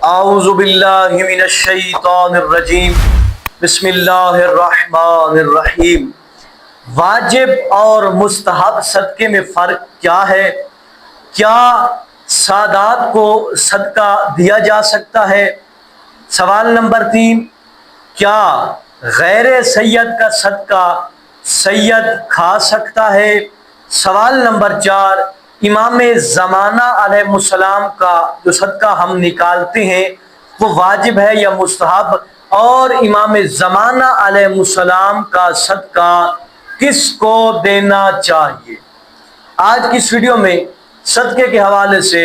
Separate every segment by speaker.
Speaker 1: اعوذ باللہ من الشیطان الرجیم بسم اللہ الرحمن الرحیم۔ واجب اور مستحب صدقے میں فرق کیا ہے؟ کیا سادات کو صدقہ دیا جا سکتا ہے؟ سوال نمبر 3، کیا غیر سید کا صدقہ سید کھا سکتا ہے؟ سوال نمبر 4، امام زمانہ علیہ السلام کا جو صدقہ ہم نکالتے ہیں وہ واجب ہے یا مستحب، اور امام زمانہ علیہ السلام کا صدقہ کس کو دینا چاہیے؟ آج کی اس ویڈیو میں صدقے کے حوالے سے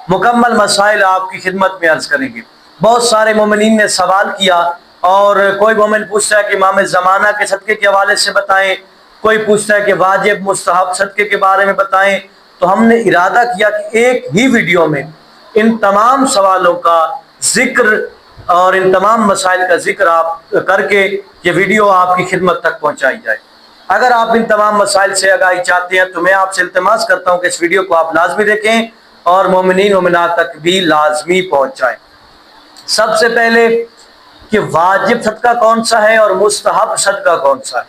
Speaker 1: مکمل مسائل آپ کی خدمت میں عرض کریں گے۔ بہت سارے مومنین نے سوال کیا، اور کوئی مومن پوچھتا ہے کہ امام زمانہ کے صدقے کے حوالے سے بتائیں، کوئی پوچھتا ہے کہ واجب مستحب صدقے کے بارے میں بتائیں۔ تو ہم نے ارادہ کیا کہ ایک ہی ویڈیو میں ان تمام سوالوں کا ذکر اور ان تمام مسائل کا ذکر آپ کر کے یہ ویڈیو آپ کی خدمت تک پہنچائی جائے۔ اگر آپ ان تمام مسائل سے آگاہی چاہتے ہیں تو میں آپ سے التماس کرتا ہوں کہ اس ویڈیو کو آپ لازمی دیکھیں اور مومنین مومنات تک بھی لازمی پہنچائیں۔ سب سے پہلے کہ واجب صدقہ کون سا ہے اور مستحب صدقہ کون سا ہے،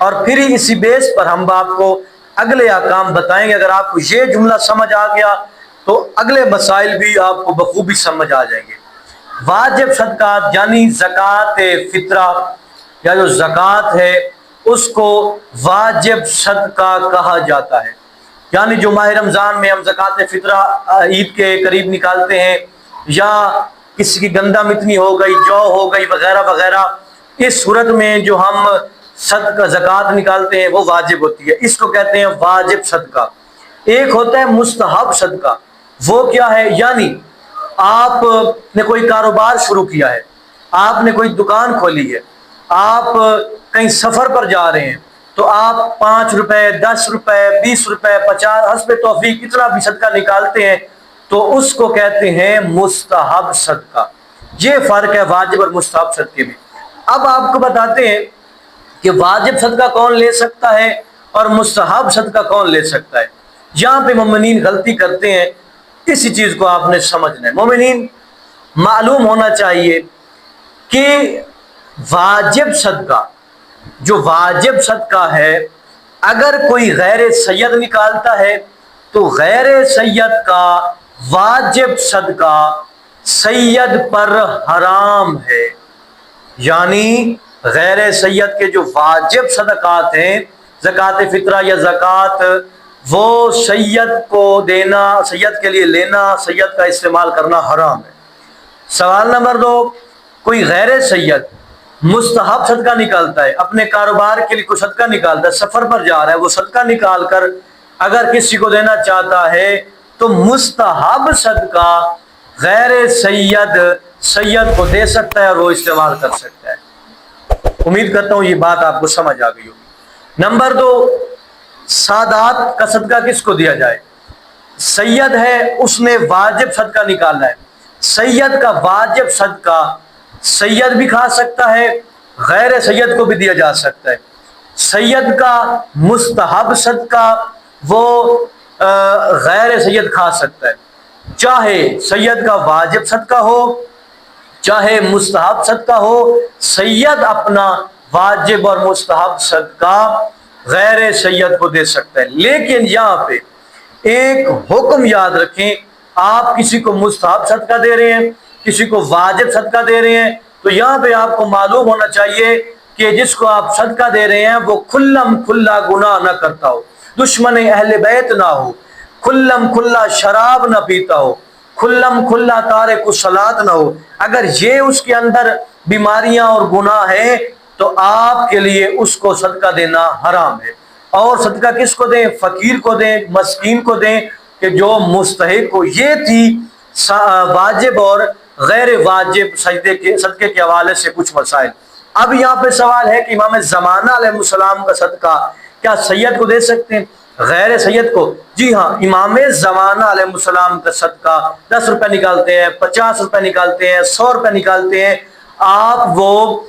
Speaker 1: اور پھر ہی اسی بیس پر ہم آپ کو اگلے احکام بتائیں گے۔ اگر آپ کو یہ جملہ سمجھ آ گیا تو اگلے مسائل بھی آپ کو بخوبی سمجھ آ جائیں گے۔ واجب صدقات یعنی زکوٰۃ فطرہ یا جو زکوٰۃ ہے اس کو واجب صدقہ کہا جاتا ہے، یعنی جو ماہ رمضان میں ہم زکوٰۃ فطرہ عید کے قریب نکالتے ہیں، یا کسی کی گندم اتنی ہو گئی، جو ہو گئی وغیرہ وغیرہ، اس صورت میں جو ہم صدقہ زکوٰۃ نکالتے ہیں وہ واجب ہوتی ہے، اس کو کہتے ہیں واجب صدقہ۔ ایک ہوتا ہے مستحب صدقہ، وہ کیا ہے؟ یعنی آپ نے کوئی کاروبار شروع کیا ہے، آپ نے کوئی دکان کھولی ہے، آپ کہیں سفر پر جا رہے ہیں، تو آپ 5 روپے 10 روپے 20 روپے 50 حسب توفیق کتنا بھی صدقہ نکالتے ہیں تو اس کو کہتے ہیں مستحب صدقہ۔ یہ فرق ہے واجب اور مستحب صدقے میں۔ اب آپ کو بتاتے ہیں کہ واجب صدقہ کون لے سکتا ہے اور مستحب صدقہ کون لے سکتا ہے۔ یہاں پہ مومنین غلطی کرتے ہیں، اسی چیز کو آپ نے سمجھنا ہے۔ مومنین معلوم ہونا چاہیے کہ واجب صدقہ، جو واجب صدقہ ہے، اگر کوئی غیر سید نکالتا ہے تو غیر سید کا واجب صدقہ سید پر حرام ہے، یعنی غیر سید کے جو واجب صدقات ہیں، زکوٰۃ فطرہ یا زکوٰۃ، وہ سید کو دینا، سید کے لیے لینا، سید کا استعمال کرنا حرام ہے۔ سوال نمبر 2، کوئی غیر سید مستحب صدقہ نکالتا ہے، اپنے کاروبار کے لیے کوئی صدقہ نکالتا ہے، سفر پر جا رہا ہے، وہ صدقہ نکال کر اگر کسی کو دینا چاہتا ہے تو مستحب صدقہ غیر سید کو دے سکتا ہے اور وہ استعمال کر سکتا ہے۔ امید کرتا ہوں یہ بات آپ کو سمجھ آ گئی ہوگی۔ نمبر 2، سادات کا صدقہ کس کو دیا جائے؟ سید ہے، اس نے واجب صدقہ نکالنا ہے، سید کا واجب صدقہ سید بھی کھا سکتا ہے، غیر سید کو بھی دیا جا سکتا ہے۔ سید کا مستحب صدقہ وہ غیر سید کھا سکتا ہے، چاہے سید کا واجب صدقہ ہو چاہے مستحب صدقہ ہو، سید اپنا واجب اور مستحب صدقہ غیر سید کو دے سکتا ہے۔ لیکن یہاں پہ ایک حکم یاد رکھیں، آپ کسی کو مستحب صدقہ دے رہے ہیں، کسی کو واجب صدقہ دے رہے ہیں، تو یہاں پہ آپ کو معلوم ہونا چاہیے کہ جس کو آپ صدقہ دے رہے ہیں وہ کھلم کھلا گناہ نہ کرتا ہو، دشمن اہل بیت نہ ہو، کھلم کھلا شراب نہ پیتا ہو، کھلم کھلا تارک الصلاۃ نہ ہو۔ اگر یہ اس کے اندر بیماریاں اور گناہ ہیں تو آپ کے لیے اس کو صدقہ دینا حرام ہے۔ اور صدقہ کس کو دیں؟ فقیر کو دیں، مسکین کو دیں، کہ جو مستحق ہو۔ یہ تھی واجب اور غیر واجب صدقے کے حوالے سے کچھ مسائل۔ اب یہاں پہ سوال ہے کہ امام زمانہ علیہ السلام کا صدقہ کیا سید کو دے سکتے ہیں، غیر سید کو؟ جی ہاں، امام زمانہ علیہ السلام کا صدقہ 10 روپے نکالتے ہیں، 50 روپے نکالتے ہیں، 100 روپے نکالتے ہیں، آپ وہ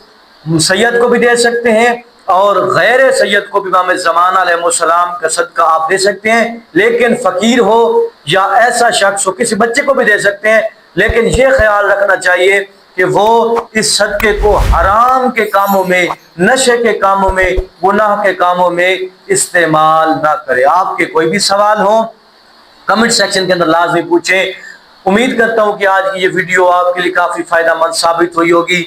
Speaker 1: سید کو بھی دے سکتے ہیں اور غیر سید کو بھی امام زمانہ علیہ السلام کا صدقہ آپ دے سکتے ہیں۔ لیکن فقیر ہو یا ایسا شخص ہو، کسی بچے کو بھی دے سکتے ہیں، لیکن یہ خیال رکھنا چاہیے کہ وہ اس صدقے کو حرام کے کاموں میں، نشے کے کاموں میں، گناہ کے کاموں میں استعمال نہ کرے۔ آپ کے کوئی بھی سوال ہوں کمنٹ سیکشن کے اندر لازمی پوچھیں۔ امید کرتا ہوں کہ آج کی یہ ویڈیو آپ کے لیے کافی فائدہ مند ثابت ہوئی ہوگی۔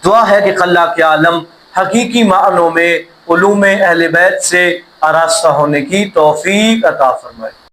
Speaker 1: دعا ہے کہ اللہ کے عالم حقیقی معنوں میں علوم اہل بیت سے آراستہ ہونے کی توفیق عطا فرمائے۔